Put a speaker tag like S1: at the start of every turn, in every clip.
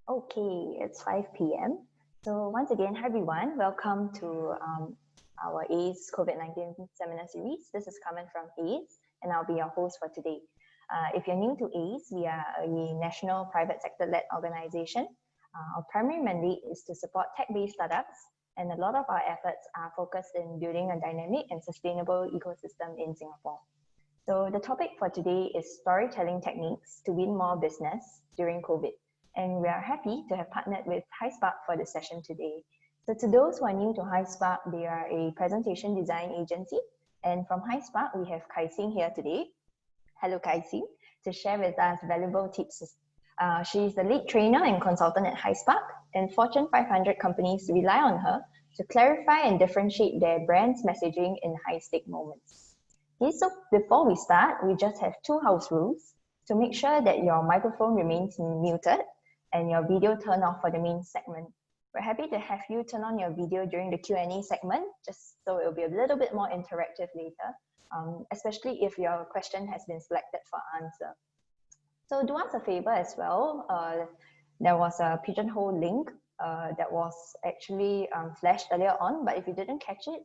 S1: Okay, it's 5 p.m. So once again, hi everyone. Welcome to our ACE COVID-19 seminar series. This is Carmen from ACE, and I'll be your host for today. If you're new to ACE, we are a national private sector-led organization. Our primary mandate is to support tech-based startups, and a lot of our efforts are focused in building a dynamic and sustainable ecosystem in Singapore. So the topic for today is storytelling techniques to win more business during COVID. And we are happy to have partnered with HighSpark for the session today. So to those who are new to HighSpark, they are a presentation design agency. And from HighSpark, we have Kai Sing here today. Hello, Kai Sing, to share with us valuable tips. She is the lead trainer and consultant at HighSpark, and Fortune 500 companies rely on her to clarify and differentiate their brand's messaging in high-stake moments. Okay, so before we start, we just have 2 house rules to make sure that your microphone remains muted and your video turned off for the main segment. We're happy to have you turn on your video during the Q&A segment, just so it'll be a little bit more interactive later, especially if your question has been selected for answer. So do us a favor as well. There was a Pigeonhole link that was actually flashed earlier on, but if you didn't catch it,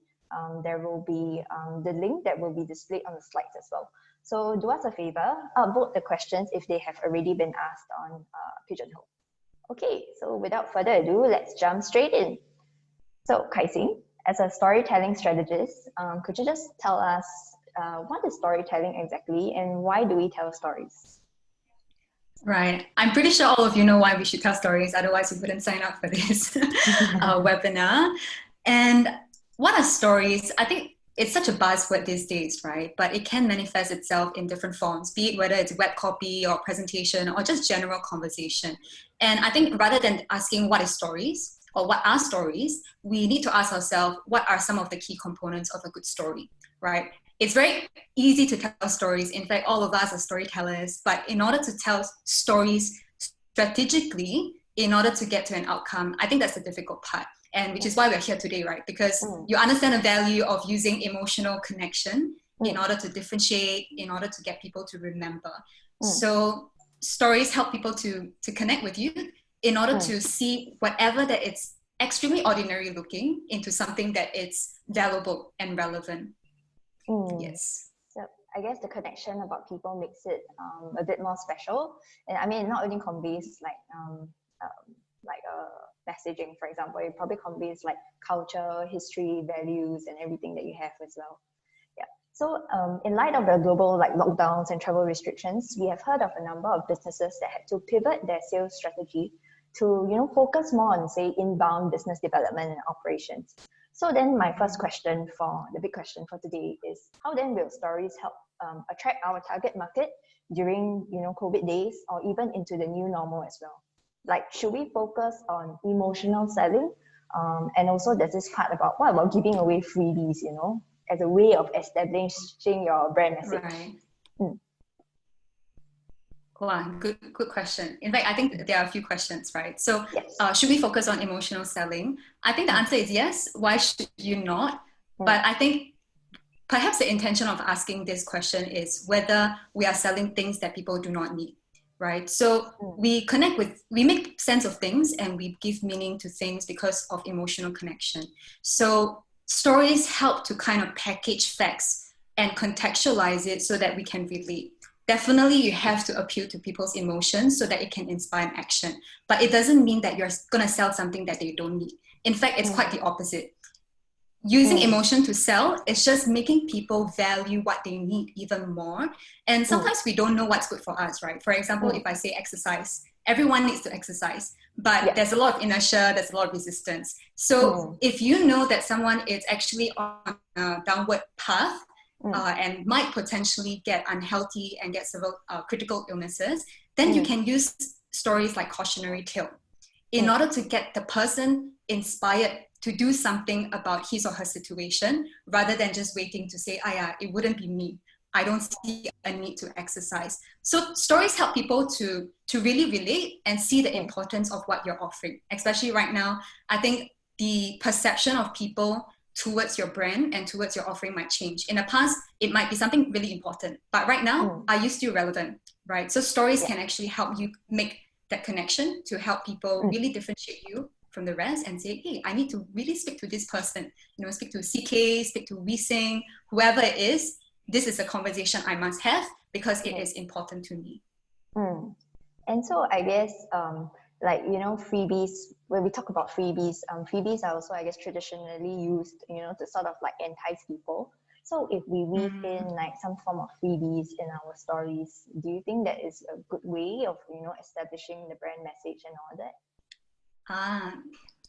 S1: there will be the link that will be displayed on the slides as well. So do us a favor, upvote the questions if they have already been asked on Pigeonhole. Okay, so without further ado, let's jump straight in. So Kai Sing, as a storytelling strategist, could you just tell us what is storytelling exactly and why do we tell stories?
S2: Right. I'm pretty sure all of you know why we should tell stories, otherwise you wouldn't sign up for this webinar. And what are stories? I think it's such a buzzword these days, right? But it can manifest itself in different forms, be it whether it's web copy or presentation or just general conversation. And I think rather than asking what is stories or what are stories, we need to ask ourselves, what are some of the key components of a good story, right? It's very easy to tell stories. In fact, all of us are storytellers, but in order to tell stories strategically, in order to get to an outcome, I think that's the difficult part. And which is why we're here today, right? Because you understand the value of using emotional connection in order to differentiate, in order to get people to remember. So stories help people to connect with you in order to see whatever that it's extremely ordinary looking into something that it's valuable and relevant. Yes.
S1: So I guess the connection about people makes it a bit more special. And I mean, it not only conveys like messaging, for example, it probably conveys like culture, history, values, and everything that you have as well. Yeah. So in light of the global like lockdowns and travel restrictions, we have heard of a number of businesses that had to pivot their sales strategy to focus more on, say, inbound business development and operations. So then my first question the big question for today is, how then will stories help attract our target market during COVID days or even into the new normal as well? Like, should we focus on emotional selling? And also there's this part about, what about giving away freebies, as a way of establishing your brand message?
S2: Right. Wow, good question. In fact, I think there are a few questions, right? So yes. Should we focus on emotional selling? I think the answer is yes. Why should you not? But I think perhaps the intention of asking this question is whether we are selling things that people do not need, right? So we make sense of things and we give meaning to things because of emotional connection. So stories help to kind of package facts and contextualize it so that we can relate. Definitely, you have to appeal to people's emotions so that it can inspire an action. But it doesn't mean that you're going to sell something that they don't need. In fact, it's quite the opposite. Using emotion to sell is just making people value what they need even more. And sometimes we don't know what's good for us, right? For example, if I say exercise, everyone needs to exercise, but there's a lot of inertia, there's a lot of resistance. So if you know that someone is actually on a downward path, and might potentially get unhealthy and get several critical illnesses, then you can use stories like cautionary tale in order to get the person inspired to do something about his or her situation, rather than just waiting to say, yeah, it wouldn't be me. I don't see a need to exercise. So stories help people to really relate and see the importance of what you're offering. Especially right now, I think the perception of people towards your brand and towards your offering might change. In the past, it might be something really important, but right now, are you still relevant, right? So stories can actually help you make that connection to help people really differentiate you from the rest and say, hey, I need to really speak to this person, speak to CK, speak to Weesing, whoever it is. This is a conversation I must have because it is important to me.
S1: And so I guess, freebies, when we talk about freebies, freebies are also, I guess, traditionally used, to sort of like entice people. So if we weave in like some form of freebies in our stories, do you think that is a good way of, establishing the brand message and all that?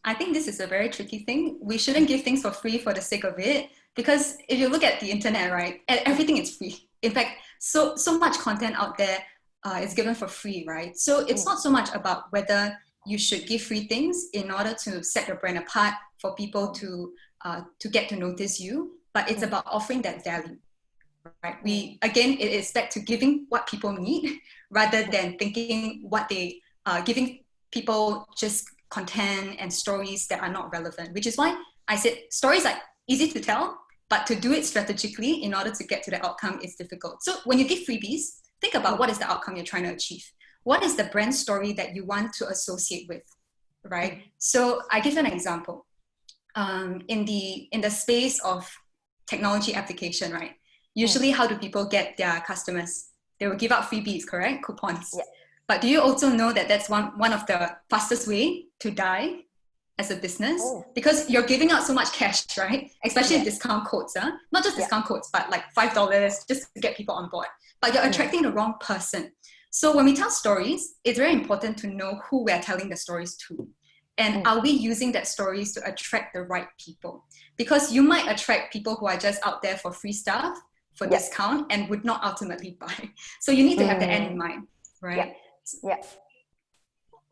S2: I think this is a very tricky thing. We shouldn't give things for free for the sake of it, because if you look at the internet, right, everything is free. In fact, so much content out there is given for free, right? So it's not so much about whether you should give free things in order to set your brand apart for people to get to notice you, but it's about offering that value, right? It is back to giving what people need rather than thinking what they giving people just content and stories that are not relevant, which is why I said stories are easy to tell, but to do it strategically in order to get to the outcome is difficult. So when you give freebies, think about what is the outcome you're trying to achieve. What is the brand story that you want to associate with, right? So I give an example. In the space of technology application, right? Usually how do people get their customers? They will give out freebies, correct? Coupons.
S1: Yeah.
S2: But do you also know that that's one of the fastest way to die as a business? Because you're giving out so much cash, right? Especially discount codes, not just discount codes, but like $5 just to get people on board. But you're attracting the wrong person. So when we tell stories, it's very important to know who we're telling the stories to. And are we using that stories to attract the right people? Because you might attract people who are just out there for free stuff, for discount, and would not ultimately buy. So you need to have the end in mind, right?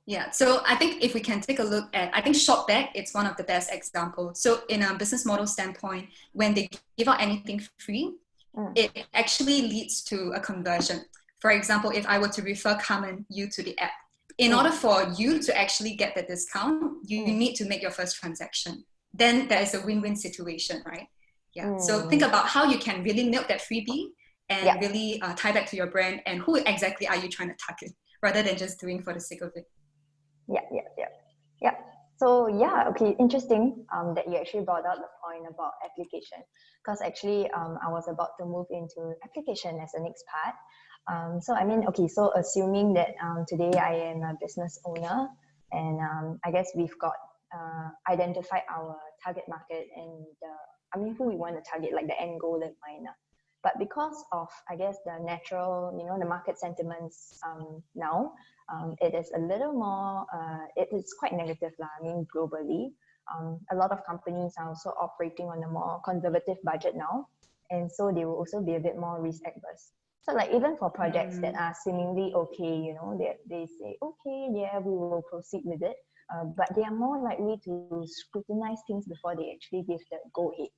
S2: Yeah, so I think if we can take a look at, I think Shopback, it's one of the best examples. So in a business model standpoint, when they give out anything free, it actually leads to a conversion. For example, if I were to refer Carmen, you to the app, in order for you to actually get the discount, you need to make your first transaction. Then there is a win-win situation, right? Yeah. So think about how you can really milk that freebie and really tie back to your brand and who exactly are you trying to target rather than just doing for the sake of it.
S1: Yeah. So okay, interesting that you actually brought out the point about application, because actually I was about to move into application as the next part. So assuming that today I am a business owner and I guess we've got identified our target market and who we want to target, like the end goal in mind. But because of, I guess, the natural, the market sentiments now, it is a little more, it is quite negative, globally. A lot of companies are also operating on a more conservative budget now. And so they will also be a bit more risk adverse. So like even for projects that are seemingly okay, they say, okay, yeah, we will proceed with it. But they are more likely to scrutinize things before they actually give the go ahead.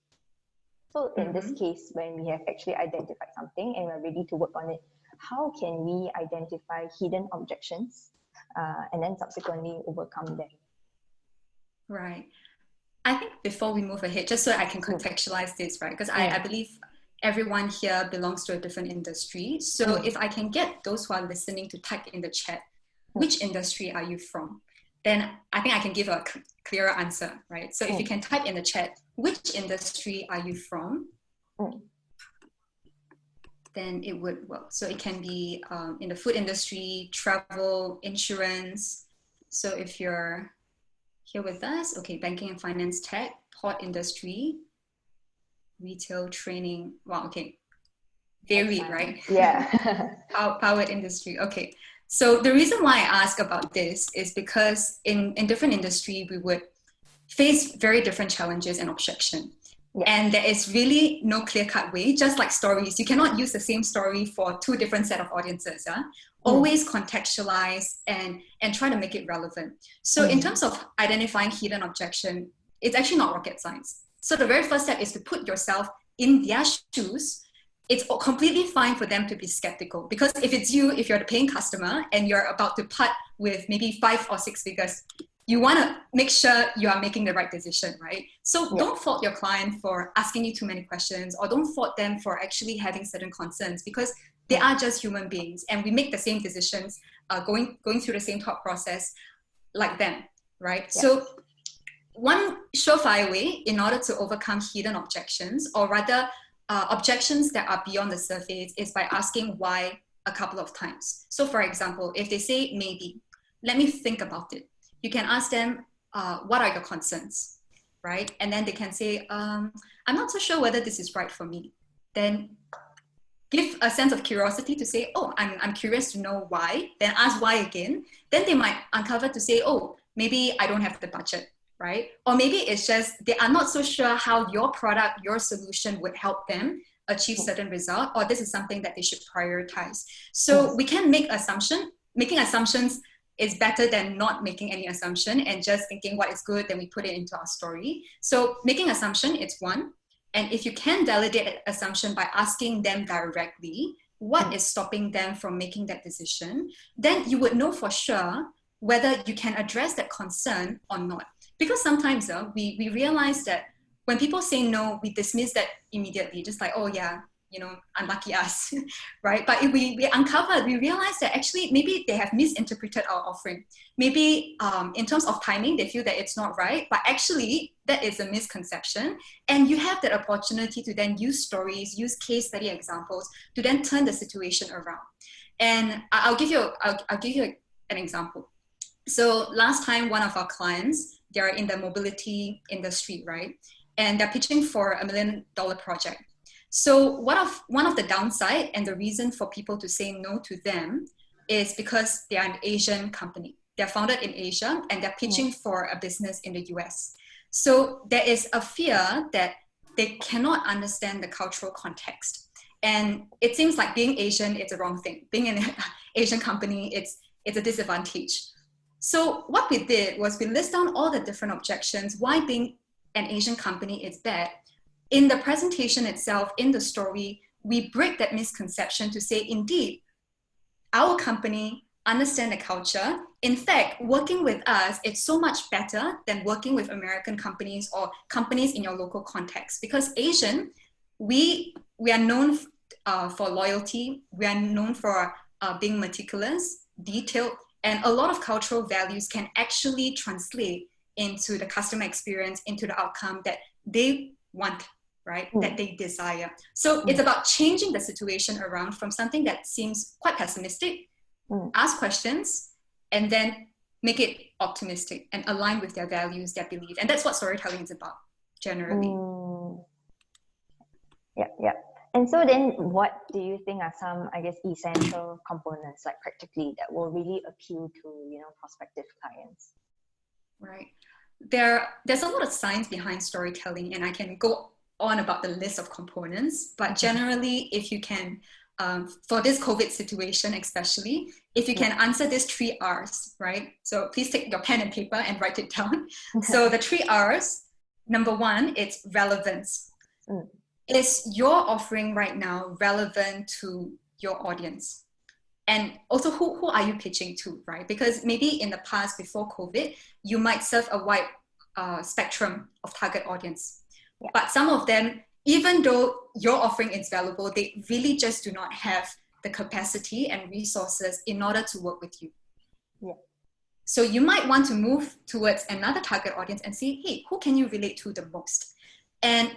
S1: So in this case, when we have actually identified something and we're ready to work on it, how can we identify hidden objections and then subsequently overcome them?
S2: Right. I think before we move ahead, just so I can contextualize this, right? Because I believe everyone here belongs to a different industry. So if I can get those who are listening to type in the chat, which industry are you from? Then I think I can give a clearer answer, right? So if you can type in the chat, which industry are you from? Then it would work. So it can be in the food industry, travel, insurance. So if you're here with us, okay, banking and finance tech, port industry, retail, training. Wow, okay. Varied, right?
S1: Yeah.
S2: Powered industry, okay. So the reason why I ask about this is because in different industry, we would face very different challenges and objection. Yeah. And there is really no clear-cut way, just like stories. You cannot use the same story for two different set of audiences. Always contextualize and try to make it relevant. So in terms of identifying hidden objection, it's actually not rocket science. So the very first step is to put yourself in their shoes. It's completely fine for them to be skeptical, because if it's you, if you're the paying customer and you're about to part with maybe 5 or 6 figures, you want to make sure you are making the right decision, right? So don't fault your client for asking you too many questions, or don't fault them for actually having certain concerns, because they are just human beings, and we make the same decisions, going through the same thought process like them, right? So one surefire way in order to overcome hidden objections, or rather objections that are beyond the surface, is by asking why a couple of times. So for example, if they say maybe, let me think about it. You can ask them, what are your concerns, right? And then they can say, I'm not so sure whether this is right for me. Then give a sense of curiosity to say, oh, I'm curious to know why. Then ask why again. Then they might uncover to say, oh, maybe I don't have the budget, right? Or maybe it's just they are not so sure how your product, your solution would help them achieve certain result, or this is something that they should prioritize. So we can make assumption. Making assumptions is better than not making any assumption and just thinking what is good, then we put it into our story. So making assumption, it's one. And if you can validate an assumption by asking them directly, what is stopping them from making that decision, then you would know for sure whether you can address that concern or not. Because sometimes we realize that when people say no, we dismiss that immediately, just like, oh yeah, you know, unlucky us, right? But if we uncover, we realize that actually maybe they have misinterpreted our offering. Maybe in terms of timing, they feel that it's not right, but actually that is a misconception. And you have that opportunity to then use stories, use case study examples to then turn the situation around. And I'll give you an example. So last time, one of our clients, they're in the mobility industry, right? And they're pitching for $1 million project. So one of the downside and the reason for people to say no to them is because they are an Asian company. They're founded in Asia and they're pitching for a business in the US. So there is a fear that they cannot understand the cultural context. And it seems like being Asian is the wrong thing. Being an Asian company, it's a disadvantage. So what we did was we list down all the different objections why being an Asian company is bad. In the presentation itself, in the story, we break that misconception to say, indeed, our company understand the culture. In fact, working with us, it's so much better than working with American companies or companies in your local context. Because Asian, we are known for loyalty. We are known for being meticulous, detailed, and a lot of cultural values can actually translate into the customer experience, into the outcome that they want, right? That they desire. So it's about changing the situation around from something that seems quite pessimistic, ask questions, and then make it optimistic and align with their values, their belief. And that's what storytelling is about, generally.
S1: Yeah. And so then what do you think are some, I guess, essential components, like practically, that will really appeal to, you know, prospective clients?
S2: Right. There's a lot of science behind storytelling, and I can go on about the list of components, but generally, if you can, for this COVID situation especially, if you can answer these 3 R's, right? So please take your pen and paper and write it down. So the 3 R's, number 1, it's relevance. Is your offering right now relevant to your audience? And also, who are you pitching to, right? Because maybe in the past, before COVID, you might serve a wide spectrum of target audience. But some of them, even though your offering is valuable, they really just do not have the capacity and resources in order to work with you. So you might want to move towards another target audience and see, hey, who can you relate to the most? And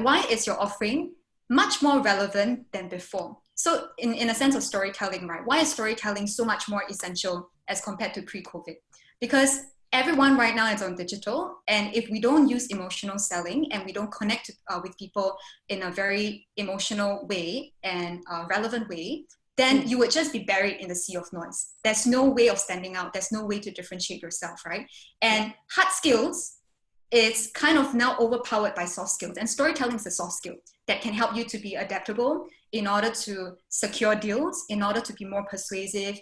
S2: why is your offering much more relevant than before? So in a sense of storytelling, right? Why is storytelling so much more essential as compared to pre-COVID? Because everyone right now is on digital. And if we don't use emotional selling and we don't connect with people in a very emotional way and relevant way, then you would just be buried in the sea of noise. There's no way of standing out. There's no way to differentiate yourself, right? And hard skills, it's kind of now overpowered by soft skills. And storytelling is a soft skill that can help you to be adaptable in order to secure deals, in order to be more persuasive.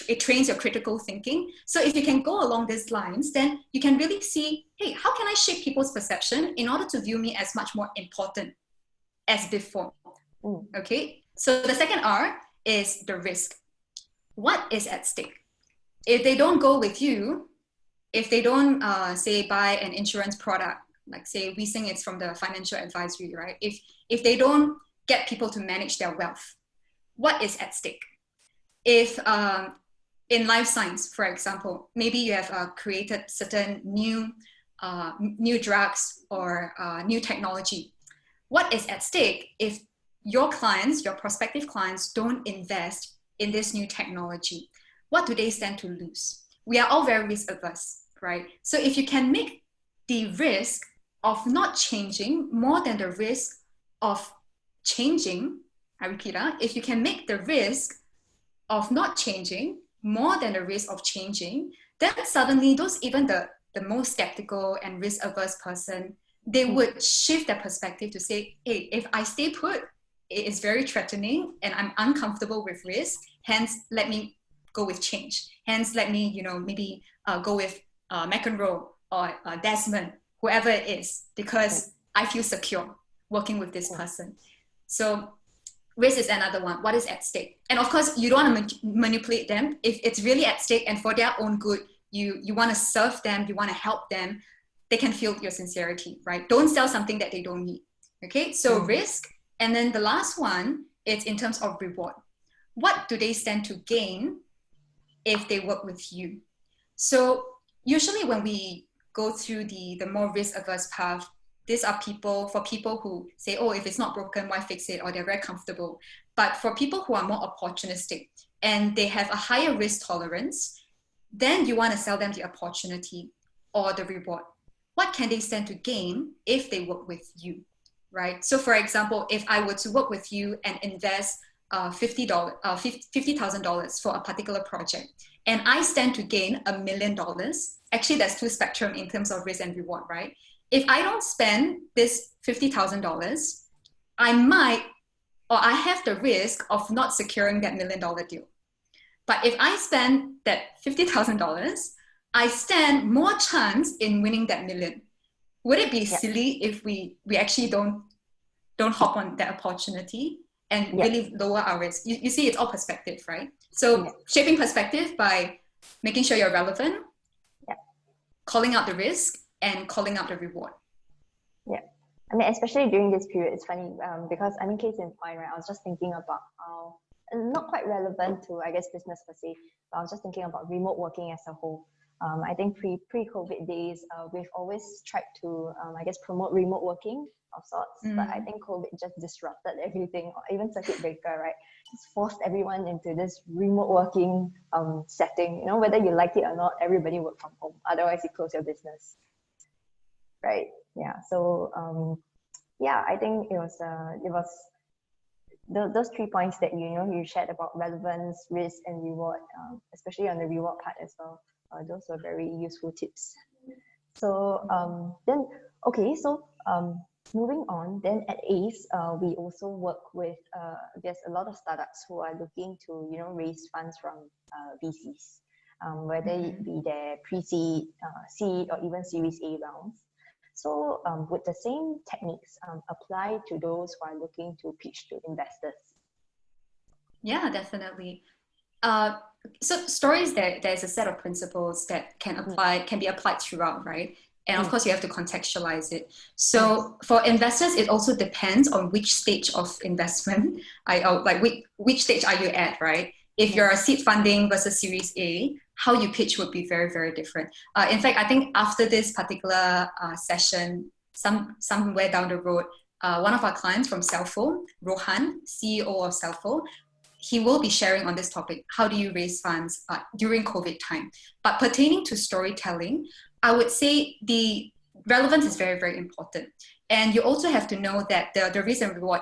S2: It trains your critical thinking. So if you can go along these lines, then you can really see, hey, how can I shape people's perception in order to view me as much more important as before? Okay, so the second R is the risk. What is at stake? If they don't go with you, if they don't, say, buy an insurance product, like say we think it's from the financial advisory, right? If they don't get people to manage their wealth, what is at stake? If in life science, for example, maybe you have created certain new drugs or new technology. What is at stake if your clients, your prospective clients, don't invest in this new technology? What do they stand to lose? We are all very risk averse, right? So if you can make the risk of not changing more than the risk of changing, I repeat, if you can make the risk of not changing more than the risk of changing, then suddenly even the most skeptical and risk averse person, they would shift their perspective to say, hey, if I stay put, it is very threatening and I'm uncomfortable with risk, hence let me go with change. Hence let me, maybe go with McEnroe or Desmond, whoever it is, because I feel secure working with this person. So risk is another one. What is at stake? And of course, you don't want to manipulate them. If it's really at stake and for their own good, you want to serve them, you want to help them, they can feel your sincerity, right? Don't sell something that they don't need. Okay, so risk. And then the last one, it's in terms of reward. What do they stand to gain if they work with you? So usually when we go through the more risk averse path, these are people who say, oh, if it's not broken, why fix it? Or they're very comfortable. But for people who are more opportunistic and they have a higher risk tolerance, then you want to sell them the opportunity or the reward. What can they stand to gain if they work with you, right? So for example, if I were to work with you and invest $50,000 for a particular project, and I stand to gain $1 million, actually there's two spectrum in terms of risk and reward, right? If I don't spend this $50,000, I might, or I have the risk of not securing that $1 million deal. But if I spend that $50,000, I stand more chance in winning that million. Would it be silly if we actually don't hop on that opportunity and really lower our risk? You see, it's all perspective, right? So shaping perspective by making sure you're relevant, calling out the risk, and calling out the reward.
S1: Yeah. I mean, especially during this period, it's funny because, I mean, case in point, right? I was just thinking about how, not quite relevant to, I guess, business per se, but I was just thinking about remote working as a whole. I think pre-COVID days, we've always tried to, I guess, promote remote working of sorts, but I think COVID just disrupted everything, or even circuit breaker, right? Just forced everyone into this remote working setting. Whether you like it or not, everybody work from home. Otherwise, you close your business, right? Yeah. So I think it was those 3 points that you shared about relevance, risk, and reward, especially on the reward part as well. Those were very useful tips. So then, okay, so moving on, then at ACE, we also work with, I guess, a lot of startups who are looking to, raise funds from VCs, whether it be their pre-seed, seed, or even Series A rounds. So would the same techniques apply to those who are looking to pitch to investors?
S2: Yeah, definitely. So stories, there's a set of principles that can be applied throughout, right? And of course, you have to contextualize it. So for investors, it also depends on which stage of investment, which stage are you at, right? If you're a seed funding versus Series A, how you pitch would be very, very different. In fact, I think after this particular session, somewhere down the road, one of our clients from Cellphone, Rohan, CEO of Cellphone, he will be sharing on this topic. How do you raise funds during COVID time? But pertaining to storytelling, I would say the relevance is very, very important. And you also have to know that the risk and reward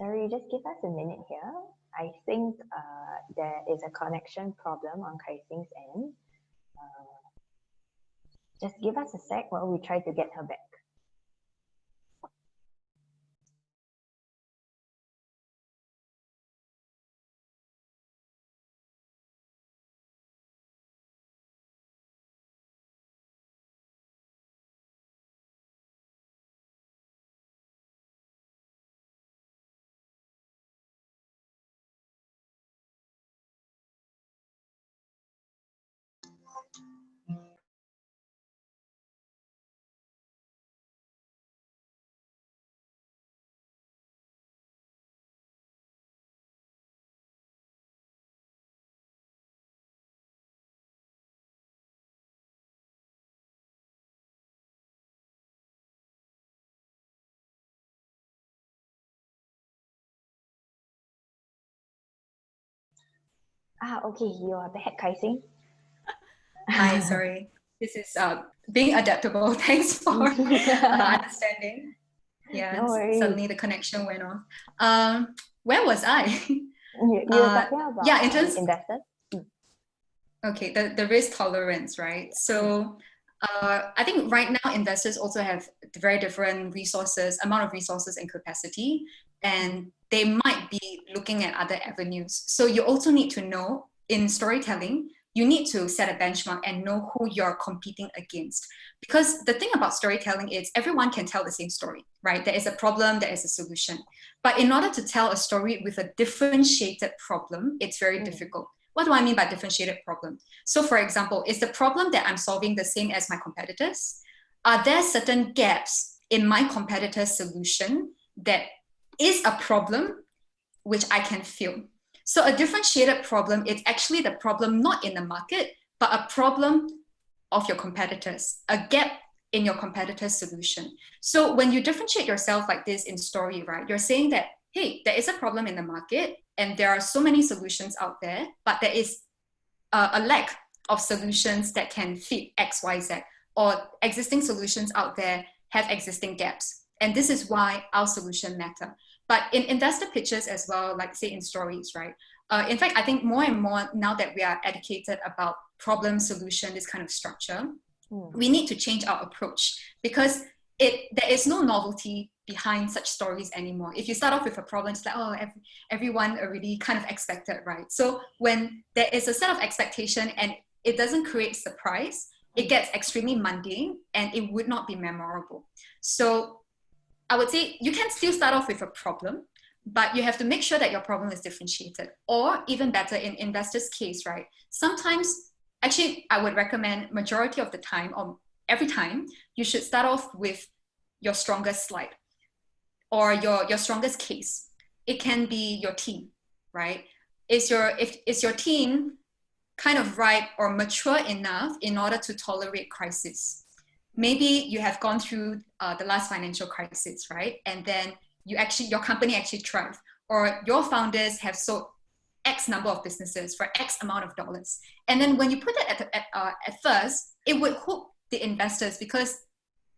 S1: Sorry, just give us a minute here. I think there is a connection problem on Kai Sing's end. Just give us a sec while we try to get her back. Okay, you are back, Kai-Sing.
S2: Hi, sorry. This is being adaptable. Thanks for understanding. Yeah,
S1: No worries.
S2: suddenly the connection went off. Where was I?
S1: You were talking about
S2: yeah, in terms,
S1: investors.
S2: okay, the risk tolerance, right? So I think right now investors also have very different resources, amount of resources and capacity, and they might be looking at other avenues. So you also need to know in storytelling, you need to set a benchmark and know who you're competing against. Because the thing about storytelling is everyone can tell the same story, right? There is a problem, there is a solution. But in order to tell a story with a differentiated problem, it's very difficult. What do I mean by differentiated problem? So for example, is the problem that I'm solving the same as my competitors? Are there certain gaps in my competitor's solution that is a problem which I can fill? So a differentiated problem, it's actually the problem not in the market, but a problem of your competitors, a gap in your competitor's solution. So when you differentiate yourself like this in story, right, you're saying that, hey, there is a problem in the market and there are so many solutions out there, but there is a lack of solutions that can fit X, Y, Z, or existing solutions out there have existing gaps. And this is why our solution matter. But in investor pitches as well, like say in stories, right? In fact, I think more and more now that we are educated about problem, solution, this kind of structure, we need to change our approach because there is no novelty behind such stories anymore. If you start off with a problem, it's like, oh, everyone already kind of expected, right? So when there is a set of expectation and it doesn't create surprise, it gets extremely mundane and it would not be memorable. So I would say you can still start off with a problem, but you have to make sure that your problem is differentiated. Or even better, in investors' case, right? Sometimes, actually, I would recommend majority of the time or every time, you should start off with your strongest slide or your strongest case. It can be your team, right? Is your team kind of ripe or mature enough in order to tolerate crisis? Maybe you have gone through the last financial crisis, right? And then your company actually thrived, or your founders have sold X number of businesses for X amount of dollars. And then when you put it at first, it would hook the investors because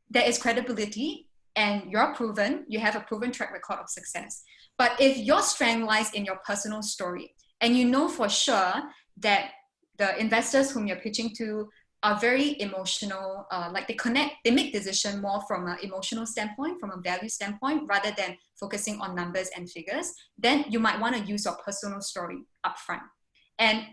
S2: there is credibility and you're proven, you have a proven track record of success. But if your strength lies in your personal story and you know for sure that the investors whom you're pitching to are very emotional, like they make decision more from an emotional standpoint, from a value standpoint, rather than focusing on numbers and figures, then you might want to use your personal story upfront. And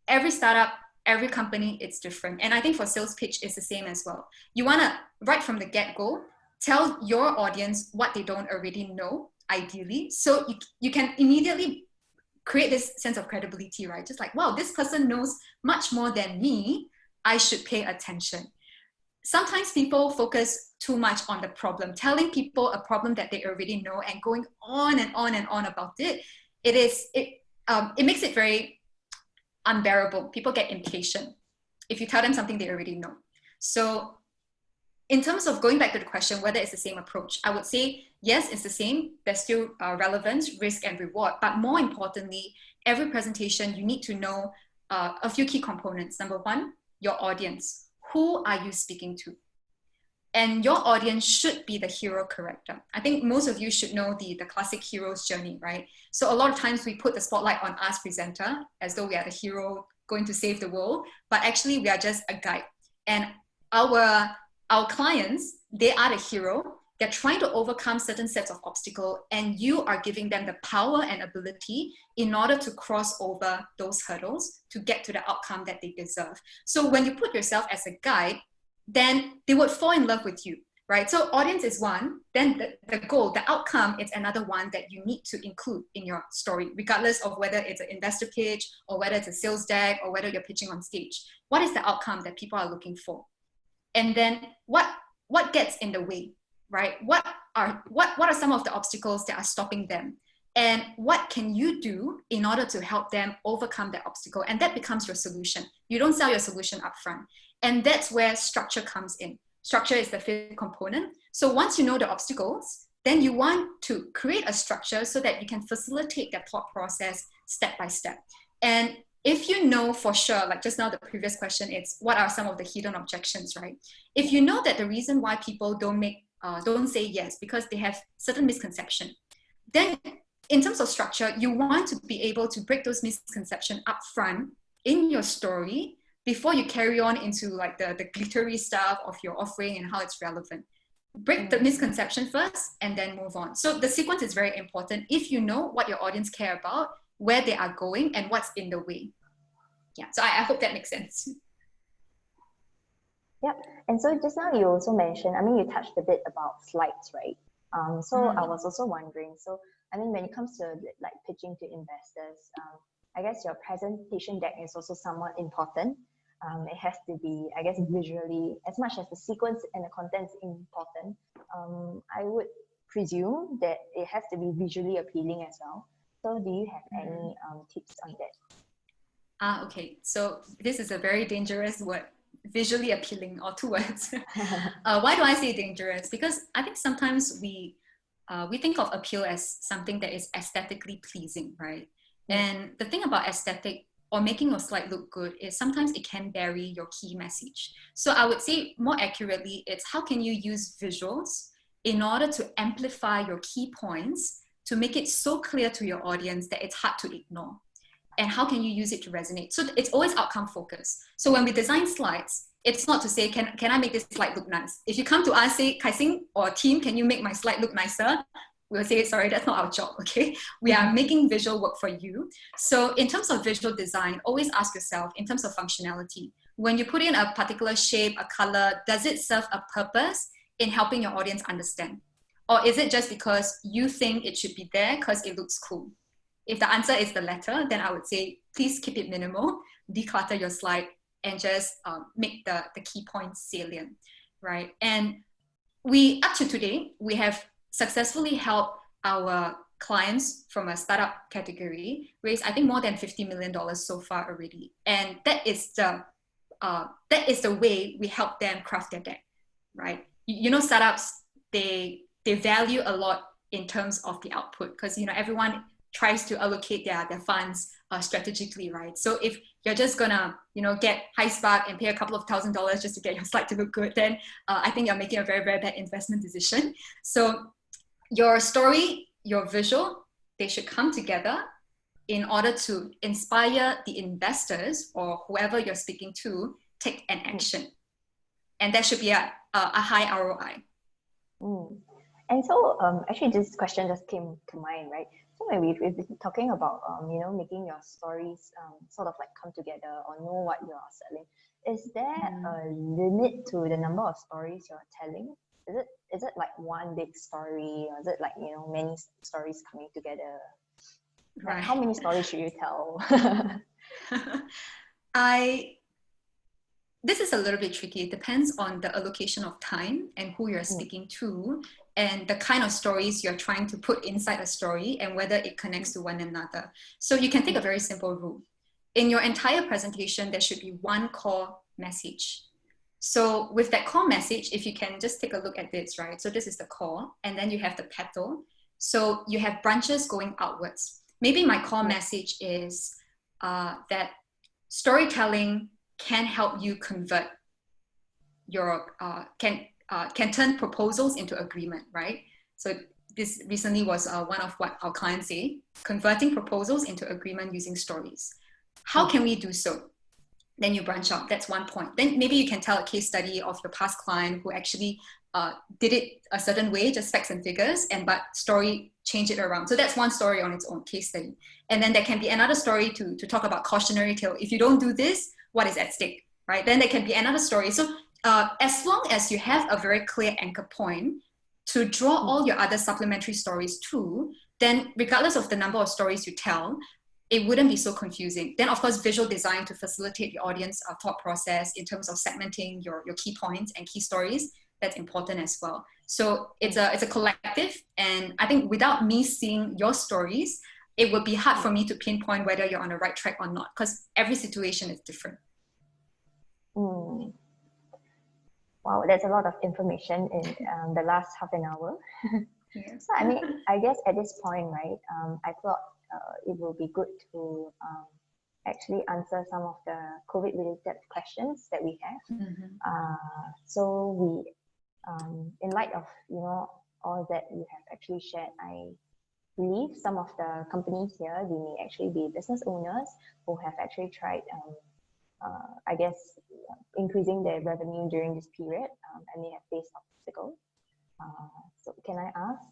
S2: every startup, every company, it's different. And I think for sales pitch, it's the same as well. You want to, right from the get-go, tell your audience what they don't already know, ideally. So you can immediately create this sense of credibility, right? Just like, wow, this person knows much more than me. I should pay attention. Sometimes people focus too much on the problem, telling people a problem that they already know and going on and on and on about it. It makes it very unbearable. People get impatient if you tell them something they already know. So in terms of going back to the question, whether it's the same approach, I would say, yes, it's the same. There's still relevance, risk, and reward. But more importantly, every presentation, you need to know a few key components. Number one, your audience. Who are you speaking to? And your audience should be the hero character. I think most of you should know the classic hero's journey, right? So a lot of times we put the spotlight on us presenter as though we are the hero going to save the world, but actually we are just a guide. And our clients, they are the hero. They're trying to overcome certain sets of obstacles, and you are giving them the power and ability in order to cross over those hurdles to get to the outcome that they deserve. So when you put yourself as a guide, then they would fall in love with you, right? So audience is one, then the goal, the outcome is another one that you need to include in your story, regardless of whether it's an investor pitch or whether it's a sales deck or whether you're pitching on stage. What is the outcome that people are looking for? And then what gets in the way, right? What are some of the obstacles that are stopping them? And what can you do in order to help them overcome that obstacle? And that becomes your solution. You don't sell your solution upfront. And that's where structure comes in. Structure is the fifth component. So once you know the obstacles, then you want to create a structure so that you can facilitate that thought process step by step. And if you know for sure, like just now the previous question, it's what are some of the hidden objections, right? If you know that the reason why people don't say yes because they have certain misconception, then in terms of structure, you want to be able to break those misconceptions up front in your story before you carry on into like the glittery stuff of your offering and how it's relevant. Break the misconception first and then move on. So the sequence is very important if you know what your audience care about, where they are going, and what's in the way. Yeah, so I hope that makes sense.
S1: Yep. And so just now you also mentioned, I mean, you touched a bit about slides, right? So I was also wondering, so I mean, when it comes to like pitching to investors, I guess your presentation deck is also somewhat important. It has to be, I guess, visually, as much as the sequence and the content is important, I would presume that it has to be visually appealing as well. So do you have any tips on that?
S2: Okay. So this is a very dangerous word, visually appealing, or two words. Why do I say dangerous? Because I think sometimes we think of appeal as something that is aesthetically pleasing, right? And the thing about aesthetic or making your slide look good is sometimes it can bury your key message. So I would say more accurately, it's how can you use visuals in order to amplify your key points to make it so clear to your audience that it's hard to ignore. And how can you use it to resonate? So it's always outcome focused. So when we design slides, it's not to say, can I make this slide look nice? If you come to us, say, Kai-Sing or team, can you make my slide look nicer? We'll say, sorry, that's not our job, okay? We are making visual work for you. So in terms of visual design, always ask yourself, in terms of functionality, when you put in a particular shape, a color, does it serve a purpose in helping your audience understand? Or is it just because you think it should be there because it looks cool? If the answer is the latter, then I would say, please keep it minimal, declutter your slide, and just make the key points salient, right? And up to today, we have successfully helped our clients from a startup category raise, I think, more than $50 million so far already. And that is the way we help them craft their deck, right? You know, startups, they value a lot in terms of the output because, you know, everyone tries to allocate their funds strategically, right? So if you're just gonna, you know, get high spark and pay a couple of $1,000s just to get your slide to look good, then I think you're making a very, very bad investment decision. So your story, your visual, they should come together in order to inspire the investors or whoever you're speaking to take an action. And that should be a high ROI.
S1: And so actually this question just came to mind, right? So when we've been talking about, you know, making your stories sort of like come together or know what you are selling, is there a limit to the number of stories you're telling? Is it like one big story, or is it like, you know, many stories coming together? Right. Like how many stories should you tell?
S2: This is a little bit tricky. It depends on the allocation of time and who you're speaking to and the kind of stories you're trying to put inside a story and whether it connects to one another. So you can take a very simple rule. In your entire presentation, there should be one core message. So with that core message, if you can just take a look at this, right? So this is the core, and then you have the petal. So you have branches going outwards. Maybe my core message is that storytelling can help you convert your, can turn proposals into agreement, right? So this recently was one of what our clients say, converting proposals into agreement using stories. How can we do so? Then you branch out, that's one point. Then maybe you can tell a case study of your past client who actually did it a certain way, just facts and figures, but story change it around. So that's one story on its own, case study. And then there can be another story to talk about cautionary tale. If you don't do this, what is at stake, right? Then there can be another story. So as long as you have a very clear anchor point to draw all your other supplementary stories to, then regardless of the number of stories you tell, it wouldn't be so confusing. Then of course, visual design to facilitate the audience thought process in terms of segmenting your key points and key stories, that's important as well. So it's a collective, and I think without me seeing your stories, it would be hard for me to pinpoint whether you're on the right track or not, because every situation is different.
S1: Wow, there's a lot of information in the last half an hour. Yes. So I mean, I guess at this point, right, I thought it will be good to actually answer some of the COVID-related questions that we have. So we, in light of all that you have actually shared, I believe some of the companies here, they may actually be business owners who have actually tried, I guess, increasing their revenue during this period, and they have faced obstacles. So can I ask,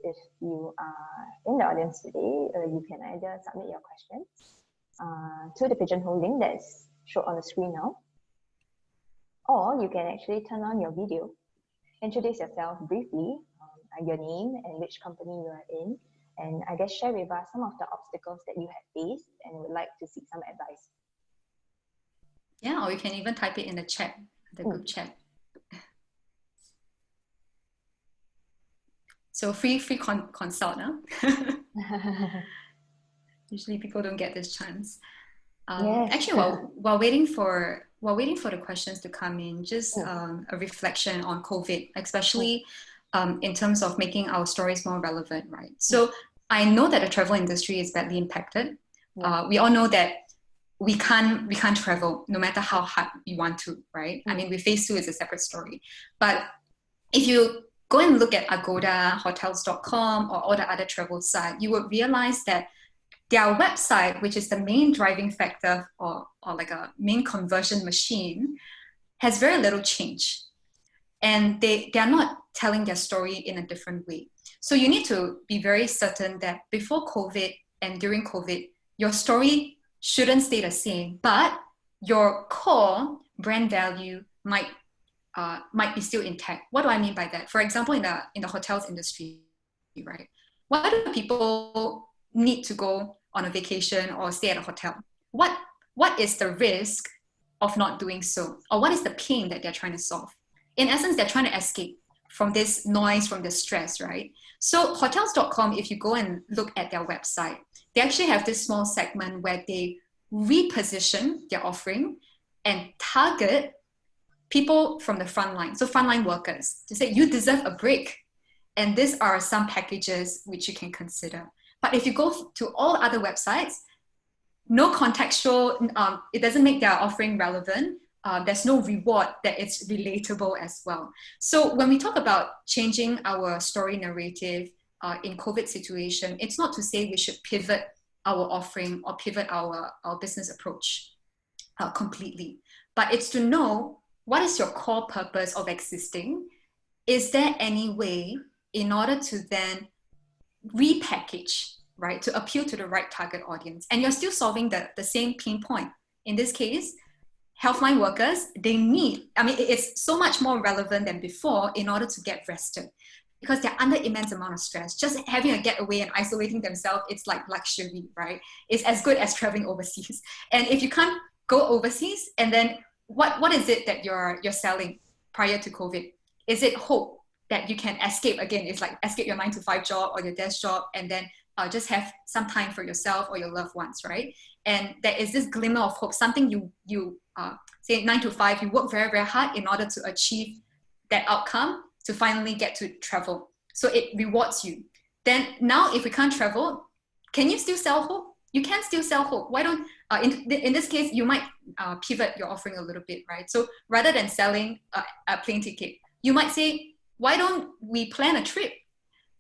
S1: if you are in the audience today, you can either submit your questions to the Pigeonhole link that's shown on the screen now, or you can actually turn on your video, introduce yourself briefly, your name and which company you are in, and I guess share with us some of the obstacles that you have faced and would like to seek some advice.
S2: Yeah, or you can even type it in the chat, the group chat. So free consult, huh? Usually people don't get this chance.
S1: Yes.
S2: Actually, while waiting for the questions to come in, just a reflection on COVID, especially in terms of making our stories more relevant, right? So I know that the travel industry is badly impacted. We all know that we can't travel no matter how hard we want to, right? I mean, with phase 2 is a separate story. But if you go and look at Agoda, hotels.com, or all the other travel sites, you would realize that their website, which is the main driving factor or like a main conversion machine, has very little change. And they are not telling their story in a different way. So you need to be very certain that before COVID and during COVID, your story shouldn't stay the same, but your core brand value might be still intact. What do I mean by that? For example, in the hotels industry, right? Why do people need to go on a vacation or stay at a hotel? What is the risk of not doing so? Or what is the pain that they're trying to solve? In essence, they're trying to escape from this noise, from the stress, right? So hotels.com, if you go and look at their website, they actually have this small segment where they reposition their offering and target people from the front line. So frontline workers, to say you deserve a break. And these are some packages which you can consider. But if you go to all other websites, no contextual, it doesn't make their offering relevant. There's no reward that it's relatable as well. So when we talk about changing our story narrative in COVID situation, it's not to say we should pivot our offering or pivot our business approach completely, but it's to know what is your core purpose of existing. Is there any way in order to then repackage, right, to appeal to the right target audience? And you're still solving the same pain point. In this case, healthline workers, they need, I mean, it's so much more relevant than before in order to get rested because they're under immense amount of stress. Just having a getaway and isolating themselves, it's like luxury, right? It's as good as traveling overseas. And if you can't go overseas, and then what is it that you're selling prior to COVID? Is it hope that you can escape again? It's like escape your 9-to-5 job or your desk job and then just have some time for yourself or your loved ones, right? And there is this glimmer of hope, something you say 9-to-5, you work very, very hard in order to achieve that outcome to finally get to travel. So it rewards you. Then now if we can't travel, can you still sell hope? You can still sell hope. Why don't, in this case, you might pivot your offering a little bit, right? So rather than selling a plane ticket, you might say, why don't we plan a trip?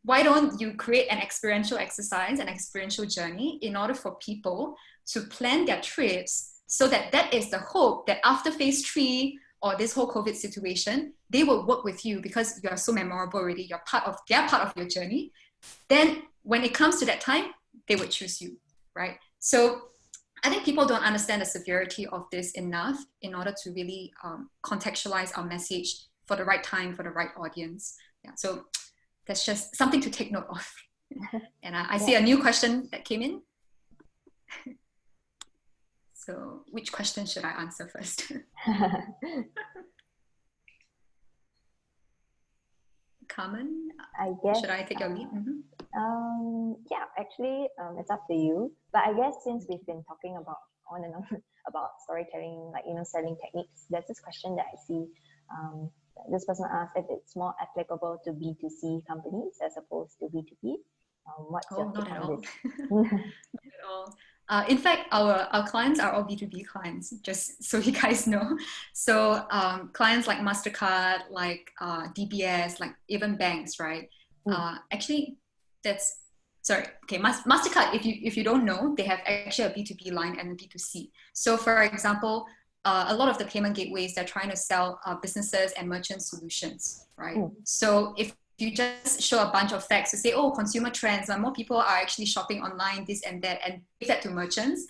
S2: Why don't you create an experiential exercise, an experiential journey in order for people to plan their trips so that is the hope that after phase 3 or this whole COVID situation, they will work with you because you are so memorable already. They're part of your journey. Then when it comes to that time, they would choose you, right? So I think people don't understand the severity of this enough in order to really contextualize our message for the right time, for the right audience. Yeah, so that's just something to take note of. And I see a new question that came in. So which question should I answer first? Carmen,
S1: I guess,
S2: should I take your lead?
S1: Yeah, actually, it's up to you. But I guess since we've been talking about on and on about storytelling, like, selling techniques, there's this question that I see. This person asked if it's more applicable to B2C companies as opposed to B2B. What's your take on this?
S2: Not at all. In fact, our clients are all B2B clients, just so you guys know. So clients like MasterCard, like DBS, like even banks, right? Actually, that's, sorry, okay, MasterCard, if you don't know, they have actually a B2B line and a B2C. So for example, a lot of the payment gateways, they're trying to sell businesses and merchant solutions, right? So if you just show a bunch of facts to say, oh, consumer trends, more people are actually shopping online, this and that, and give that to merchants,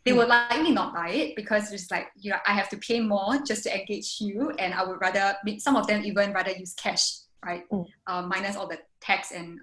S2: they would likely not buy it because it's like, you know, I have to pay more just to engage you, and I would rather, some of them even rather use cash, right? Minus all the tax and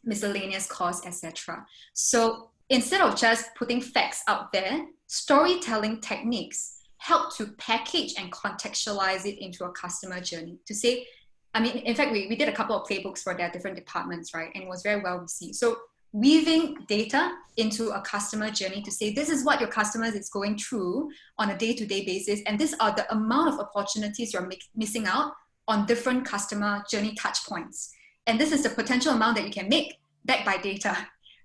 S2: miscellaneous costs, etc. So instead of just putting facts out there, storytelling techniques help to package and contextualize it into a customer journey to say, I mean, in fact, we did a couple of playbooks for their different departments, right? And it was very well received. So weaving data into a customer journey to say, this is what your customers is going through on a day-to-day basis. And these are the amount of opportunities you're missing out on different customer journey touch points. And this is the potential amount that you can make backed by data,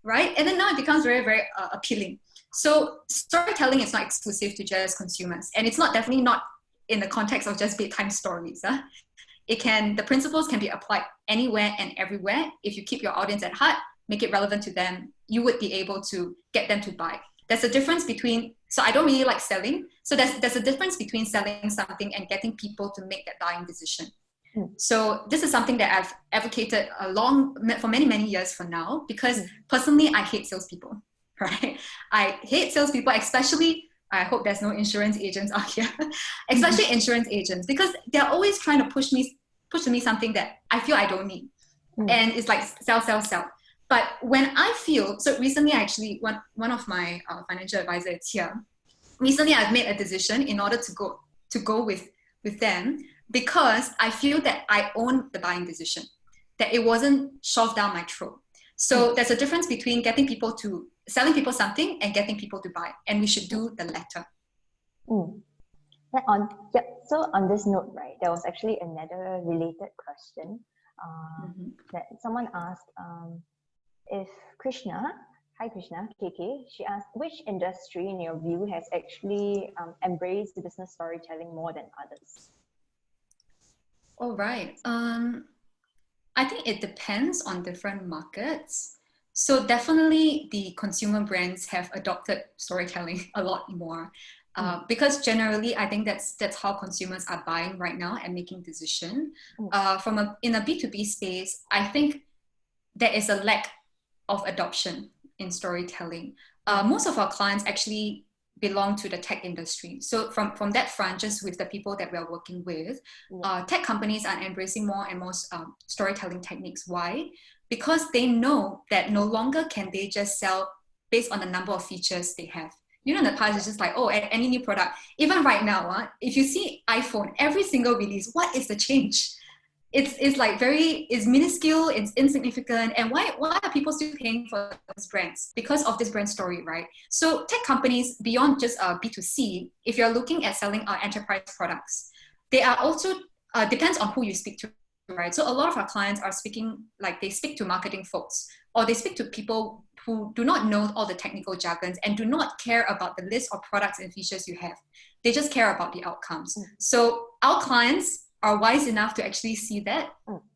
S2: right? And then now it becomes very, very appealing. So storytelling is not exclusive to just consumers. And it's definitely not in the context of just bedtime stories. The principles can be applied anywhere and everywhere. If you keep your audience at heart, make it relevant to them, you would be able to get them to buy. There's a difference between, so I don't really like selling. So there's a difference between selling something and getting people to make that buying decision. So this is something that I've advocated for many, many years for now, because personally, I hate salespeople, right? I hate salespeople, especially, I hope there's no insurance agents out here, especially insurance agents, because they're always trying to push to me something that I feel I don't need. And it's like sell, sell, sell. But when I feel, so recently actually, one of my financial advisors is here. Recently, I've made a decision in order to go with them, because I feel that I own the buying decision, that it wasn't shoved down my throat. So there's a difference between selling people something and getting people to buy, and we should do the latter.
S1: So on this note, right, there was actually another related question that someone asked, if Krishna, hi Krishna, KK, she asked, which industry in your view has actually embraced business storytelling more than others?
S2: All right. I think it depends on different markets. So definitely the consumer brands have adopted storytelling a lot more. Because generally, I think that's how consumers are buying right now and making decisions. In a B2B space, I think there is a lack of adoption in storytelling. Most of our clients actually belong to the tech industry. So from that front, just with the people that we're working with, tech companies are embracing more and more storytelling techniques. Why? Because they know that no longer can they just sell based on the number of features they have. You know, in the past, it's just like, oh, any new product. Even right now, if you see iPhone, every single release, what is the change? It's like it's minuscule, it's insignificant. And why are people still paying for these brands? Because of this brand story, right? So tech companies, beyond just B2C, if you're looking at selling enterprise products, they are also, depends on who you speak to, right? So a lot of our clients are they speak to marketing folks, or they speak to people who do not know all the technical jargons and do not care about the list of products and features you have. They just care about the outcomes. So our clients are wise enough to actually see that,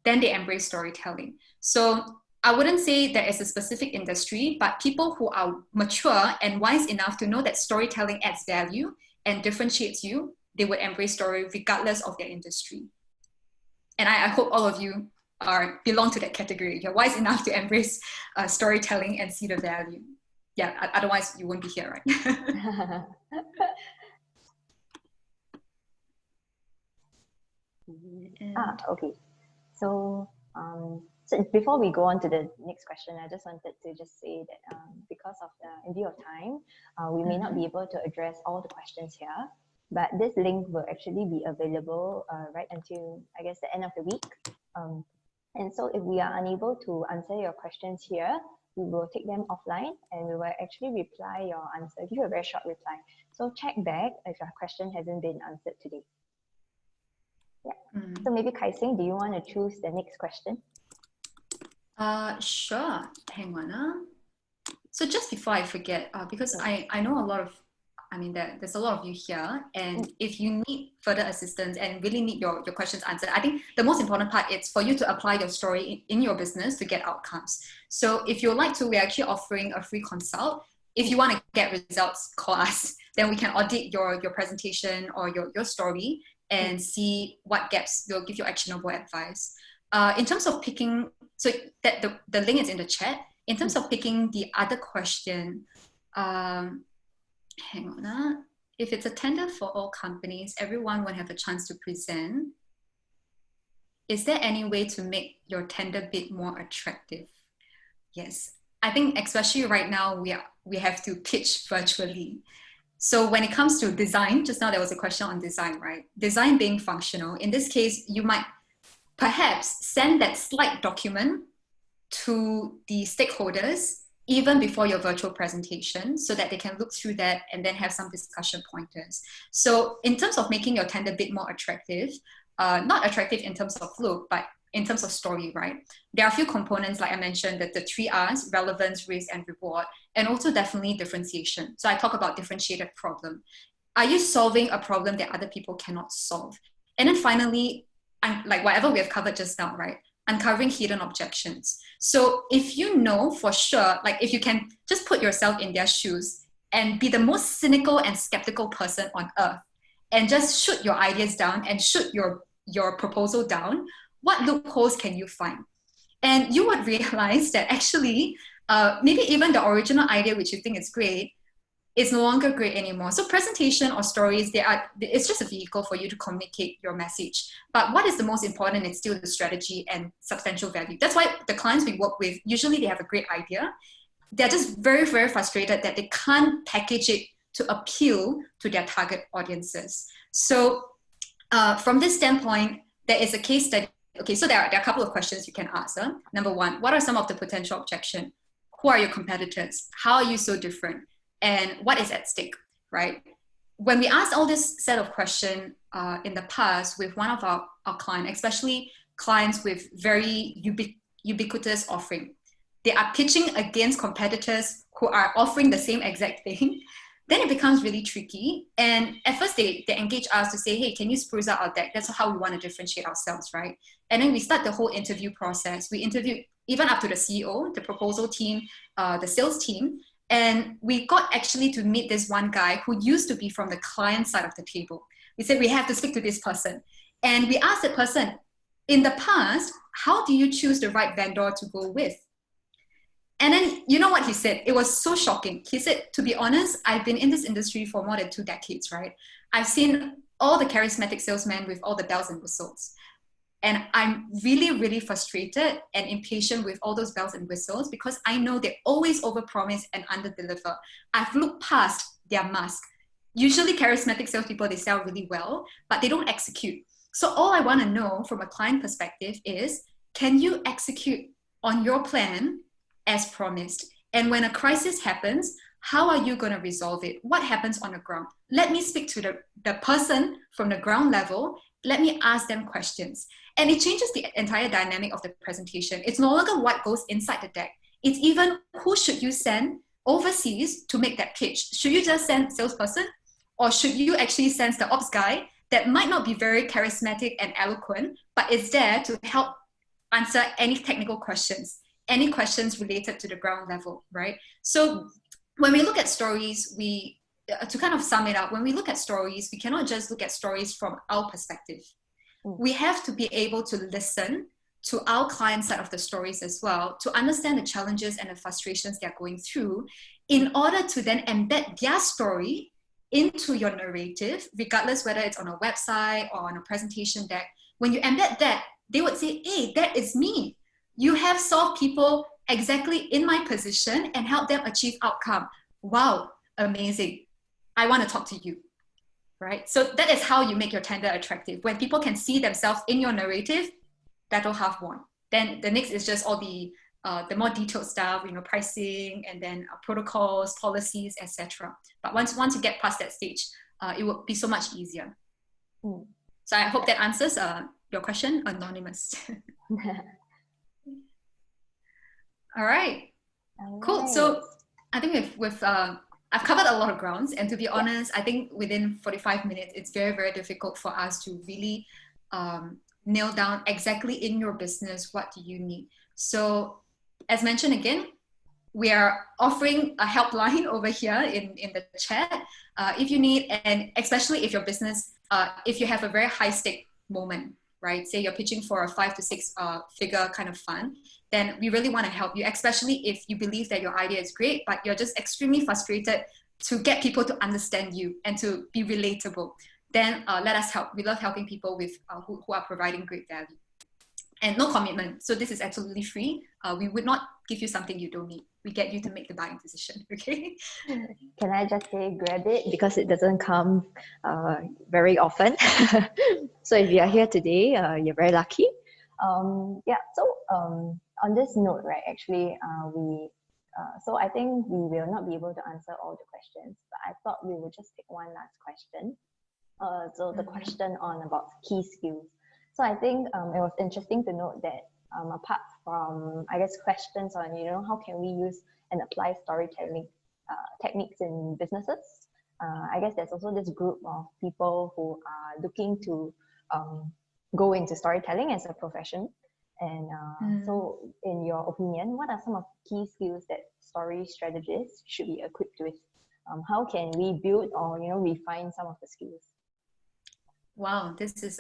S2: then they embrace storytelling. So I wouldn't say there is a specific industry, but people who are mature and wise enough to know that storytelling adds value and differentiates you, they would embrace story regardless of their industry. And I hope all of you belong to that category. You're wise enough to embrace storytelling and see the value. Yeah, otherwise you won't be here, right?
S1: Okay. So before we go on to the next question, I just wanted to just say that because of in view of time, we may not be able to address all the questions here, but this link will actually be available right until, I guess, the end of the week. And so if we are unable to answer your questions here, we will take them offline and we will actually reply your answer, give you a very short reply. So check back if your question hasn't been answered today. Yeah. So maybe Kai-Sing, do you want to choose the next question?
S2: Sure. Hang on. So just before I forget, because I know a lot of, there's a lot of you here, and if you need further assistance and really need your questions answered, I think the most important part is for you to apply your story in your business to get outcomes. So if you'd like to, we're actually offering a free consult. If you want to get results, call us. Then we can audit your presentation or your story and see what gaps. We'll give you actionable advice. In terms of picking, so that the link is in the chat. In terms of picking the other question, hang on. If it's a tender for all companies, everyone will have a chance to present. Is there any way to make your tender bid more attractive? Yes, I think especially right now, we have to pitch virtually. So when it comes to design, just now there was a question on design, right? Design being functional. In this case, you might perhaps send that slide document to the stakeholders even before your virtual presentation so that they can look through that and then have some discussion pointers. So in terms of making your tender bit more attractive, not attractive in terms of look, but in terms of story, right? There are a few components, like I mentioned, that the 3 R's, relevance, risk, and reward, and also definitely differentiation. So I talk about differentiated problem. Are you solving a problem that other people cannot solve? And then finally, like whatever we have covered just now, right? Uncovering hidden objections. So if you know for sure, like if you can just put yourself in their shoes and be the most cynical and skeptical person on earth and just shoot your ideas down and shoot your proposal down, what loopholes can you find? And you would realize that actually, maybe even the original idea, which you think is great, is no longer great anymore. So presentation or stories, it's just a vehicle for you to communicate your message. But what is the most important is still the strategy and substantial value. That's why the clients we work with, usually they have a great idea. They're just very, very frustrated that they can't package it to appeal to their target audiences. So from this standpoint, there is a case study. Okay, so there are a couple of questions you can ask. Number one, what are some of the potential objections? Who are your competitors? How are you so different? And what is at stake, right? When we asked all this set of questions in the past with one of our clients, especially clients with very ubiquitous offering, they are pitching against competitors who are offering the same exact thing, then it becomes really tricky. And at first they engage us to say, hey, can you spruce out our deck? That's how we want to differentiate ourselves, right? And then we start the whole interview process. We interview even up to the CEO, the proposal team, the sales team. And we got actually to meet this one guy who used to be from the client side of the table. We said, we have to speak to this person. And we asked the person, in the past, how do you choose the right vendor to go with? And then, you know what he said? It was so shocking. He said, to be honest, I've been in this industry for more than 2 decades, right? I've seen all the charismatic salesmen with all the bells and whistles. And I'm really, really frustrated and impatient with all those bells and whistles because I know they always overpromise and underdeliver. I've looked past their mask. Usually charismatic salespeople, they sell really well, but they don't execute. So all I want to know from a client perspective is, can you execute on your plan as promised? And when a crisis happens, how are you going to resolve it? What happens on the ground? Let me speak to the person from the ground level. Let me ask them questions. And it changes the entire dynamic of the presentation. It's no longer what goes inside the deck. It's even who should you send overseas to make that pitch. Should you just send salesperson? Or should you actually send the ops guy that might not be very charismatic and eloquent, but is there to help answer any technical questions, any questions related to the ground level, right? So when we look at stories, to kind of sum it up, when we look at stories, we cannot just look at stories from our perspective. We have to be able to listen to our client side of the stories as well, to understand the challenges and the frustrations they're going through in order to then embed their story into your narrative, regardless whether it's on a website or on a presentation deck. When you embed that, they would say, hey, that is me. You have solved people exactly in my position and helped them achieve outcome. Wow, amazing. I want to talk to you. Right? So that is how you make your tender attractive. When people can see themselves in your narrative, that'll have won. Then the next is just all the more detailed stuff, pricing and then protocols, policies, etc. But once you get past that stage, it will be so much easier. So I hope that answers your question, Anonymous. All right. Cool. So I think I've covered a lot of grounds, and to be honest, I think within 45 minutes, it's very, very difficult for us to really nail down exactly in your business what do you need. So, as mentioned again, we are offering a helpline over here in the chat if you need, and especially if your business, if you have a very high stake moment, right? Say you're pitching for a 5 to 6 figure kind of fund, then we really want to help you, especially if you believe that your idea is great, but you're just extremely frustrated to get people to understand you and to be relatable. Then let us help. We love helping people with who are providing great value. And no commitment. So this is absolutely free. We would not give you something you don't need. We get you to make the buying decision, okay?
S1: Can I just say grab it, because it doesn't come very often. So if you are here today, you're very lucky. On this note, right, actually, so I think we will not be able to answer all the questions, but I thought we would just take one last question. So the question on about key skills. So I think it was interesting to note that apart from, I guess, questions on, how can we use and apply storytelling techniques in businesses, I guess there's also this group of people who are looking to go into storytelling as a profession. And so in your opinion, what are some of the key skills that story strategists should be equipped with? How can we build or, refine some of the skills?
S2: Wow, this is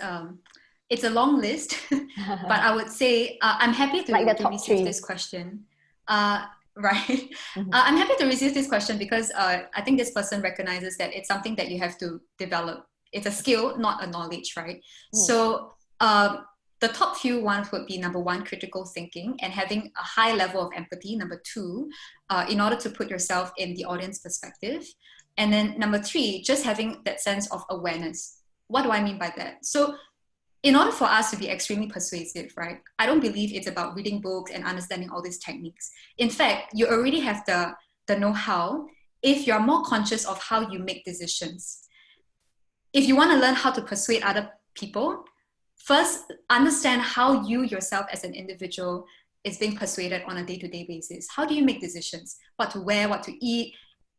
S2: it's a long list, but I would say I'm happy to,
S1: like
S2: to receive this question. Right. I'm happy to receive this question because I think this person recognizes that it's something that you have to develop. It's a skill, not a knowledge, right? So the top few ones would be number 1, critical thinking and having a high level of empathy. Number 2, in order to put yourself in the audience perspective. And then number 3, just having that sense of awareness. What do I mean by that? So in order for us to be extremely persuasive, right? I don't believe it's about reading books and understanding all these techniques. In fact, you already have the know-how if you're more conscious of how you make decisions. If you want to learn how to persuade other people, first understand how you yourself as an individual is being persuaded on a day-to-day basis. How do you make decisions? What to wear, what to eat?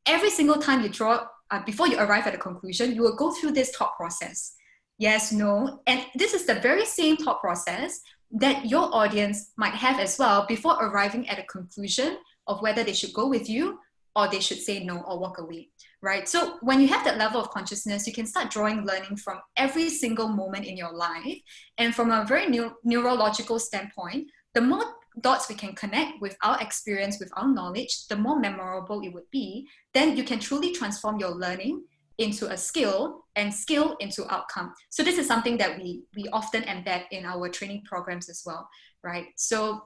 S2: Every single time you draw, before you arrive at a conclusion, you will go through this thought process. Yes, no. And this is the very same thought process that your audience might have as well before arriving at a conclusion of whether they should go with you or they should say no or walk away, right? So when you have that level of consciousness, you can start drawing learning from every single moment in your life. And from a very neurological standpoint, the more dots we can connect with our experience, with our knowledge, the more memorable it would be. Then you can truly transform your learning into a skill and skill into outcome. So this is something that we often embed in our training programs as well, right? So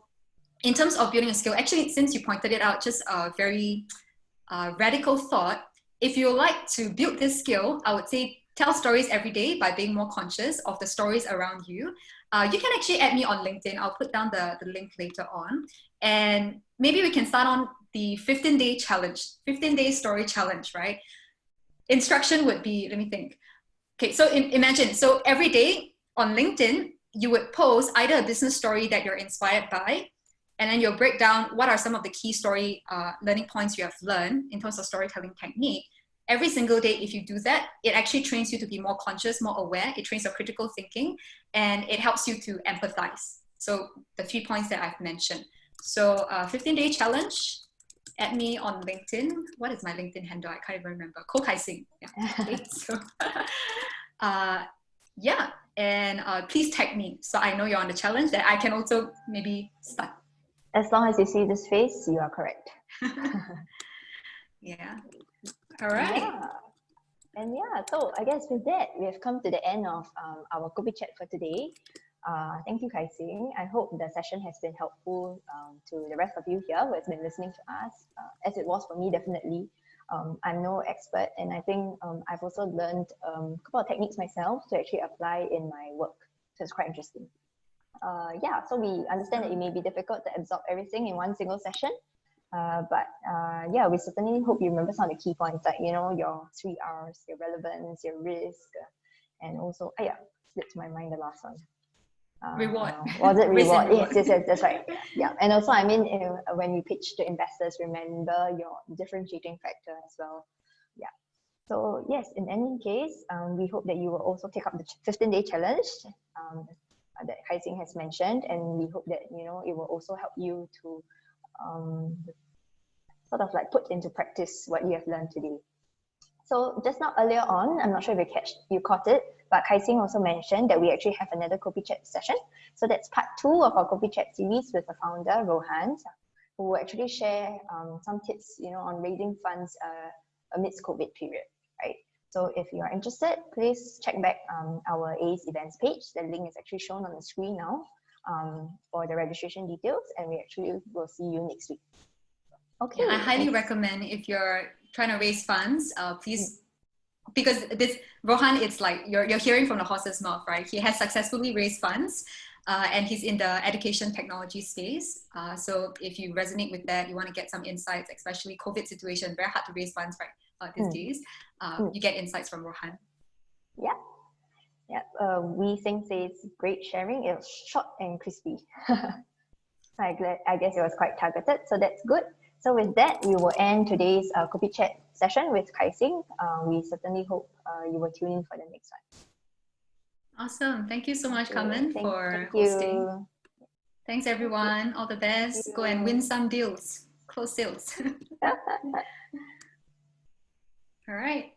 S2: in terms of building a skill, actually, since you pointed it out, just a very radical thought. If you like to build this skill, I would say tell stories every day by being more conscious of the stories around you. You can actually add me on LinkedIn. I'll put down the link later on. And maybe we can start on the 15-day challenge, 15-day story challenge, right? Instruction would be, let me think. Okay, so imagine, so every day on LinkedIn, you would post either a business story that you're inspired by, and then you'll break down what are some of the key story learning points you have learned in terms of storytelling technique. Every single day, if you do that, it actually trains you to be more conscious, more aware. It trains your critical thinking, and it helps you to empathize. So the 3 points that I've mentioned. So 15-day challenge, add me on LinkedIn. What is my LinkedIn handle? I can't even remember. Kopi. Yeah. Okay. So, yeah. And please tag me so I know you're on the challenge, that I can also maybe start.
S1: As long as you see this face, you are correct.
S2: Yeah. All right.
S1: Yeah. And yeah, so I guess with that, we have come to the end of our Kopi chat for today. Thank you, Kai Sing. I hope the session has been helpful to the rest of you here who has been listening to us, as it was for me, definitely. I'm no expert, and I think I've also learned a couple of techniques myself to actually apply in my work. So it's quite interesting. Yeah, so we understand that it may be difficult to absorb everything in one single session. But yeah, we certainly hope you remember some of the key points, like, your 3 R's, your relevance, your risk, and also, yeah, slipped my mind the last one.
S2: Reward.
S1: Was it reward?
S2: Reward.
S1: Yes, that's right. Yeah, and also, I mean, when you pitch to investors, remember your differentiating factor as well. Yeah. So yes, in any case, we hope that you will also take up the 15-day challenge that Kai Xing has mentioned, and we hope that it will also help you to sort of like put into practice what you have learned today. So just now earlier on, I'm not sure if you caught it, but Kai Xing also mentioned that we actually have another Kopi Chat session. So that's part 2 of our Kopi Chat series with the founder, Rohan, who will actually share some tips, on raising funds amidst COVID period, right? So if you are interested, please check back our A's events page. The link is actually shown on the screen now for the registration details, and we actually will see you next week. Okay.
S2: Yeah, I highly recommend if you're trying to raise funds, please, because this Rohan, it's like you're hearing from the horse's mouth, right? He has successfully raised funds, and he's in the education technology space. So if you resonate with that, you want to get some insights, especially COVID situation, very hard to raise funds right these days. You get insights from Rohan.
S1: Yeah. Yeah. We think says great sharing. It was short and crispy. I guess it was quite targeted, so that's good. So with that, we will end today's Kopi Chat session with Kai Xing. We certainly hope you will tune in for the next one.
S2: Awesome. Thank you so much, Carmen, for
S1: thank
S2: hosting.
S1: You.
S2: Thanks, everyone. All the best. Go and win some deals. Close sales. All right.